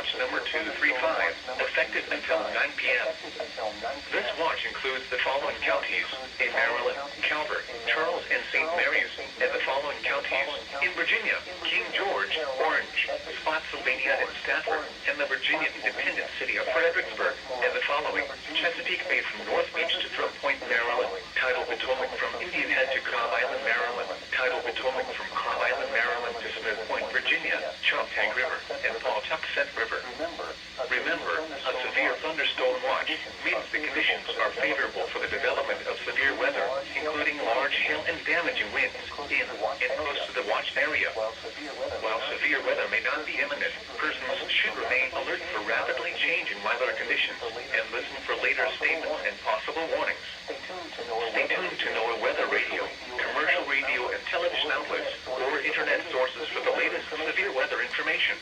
Watch number 235, effective until 9 p.m. This watch includes the following counties in Maryland: Calvert, Charles, and St. Mary's, and the following counties in Virginia: King George, Orange, Spotsylvania, and Stafford, and the Virginia independent city of Fredericksburg, and the following: Chesapeake Bay from North Beach to Throw Point, Maryland; Tidal Potomac from Indian Head to Cobb Island, Maryland; Tidal Potomac from Cobb Island, Maryland to Smith Point, Virginia; Choptank River, and Pawtuxet River. Remember, a severe thunderstorm watch means the conditions are favorable for the development of severe weather, including large hail and damaging winds in and close to the watched area. While severe weather may not be imminent, persons should remain alert for rapidly changing weather conditions and listen for later statements and possible warnings. Stay tuned to NOAA Weather Radio, commercial radio and television outlets, or internet sources for the latest severe weather information.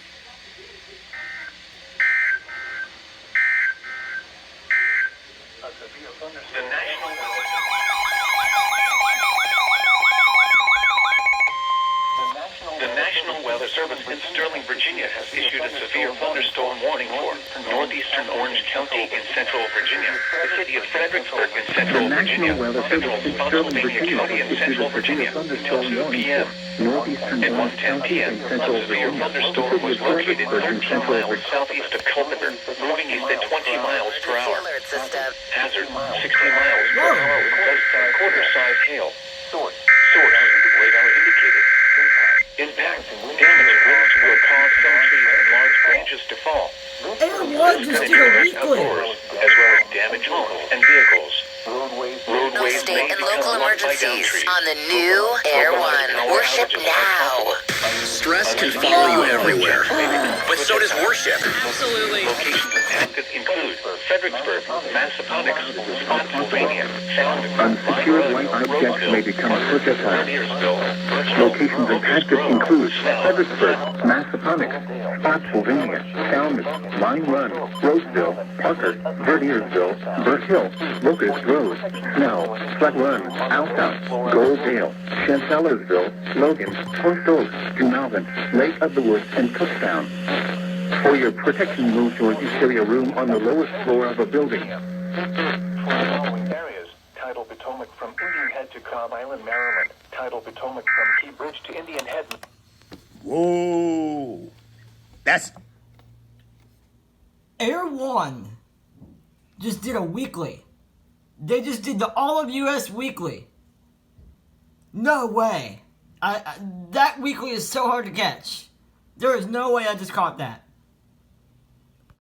The National Weather Service in Sterling, Virginia has issued a severe thunderstorm warning for northeastern Orange County in central Virginia, the city of Fredericksburg in central Virginia, central Spotsylvania County in central Virginia until 2 p.m. At 1:10 p.m., a severe thunderstorm was located 13 miles southeast of Culpeper, moving east at 20 miles per hour. Hazard, 60 miles per hour with gusty quarter-size hail. Source, radar indicated. Impact, damaging winds will cause some trees and large branches to fall. Air1 just did a weekly. As well as damaged homes and vehicles. Roadways state and local emergencies on the new Air1. Worship now. Stress can follow you everywhere, but so does worship. Absolutely. Locations impacted include Fredericksburg, Massaponax, Spotsylvania, Unsecured white objects may become projectiles. Locations impacted include Fredericksburg, Massaponax, Spotsylvania, Falmouth, Line Run, Roseville, Parker, Verdiersville, Burke Hill, Locust Road, Snell, Flat Run, Altown, Goldale, Chancellorsville, Logan, Horse Oaks, New Malvern, Lake of the Woods, and Cooktown. For your protection, move to an interior room on the lowest floor of a building. following areas: Tidal Potomac from Indian Head to Cobb Island, Maryland; Tidal Potomac from Key Bridge to Indian Head. Whoa. That's... Air1 just did a weekly. They just did the all of US weekly. No way. That weekly is so hard to catch. There is no way I just caught that.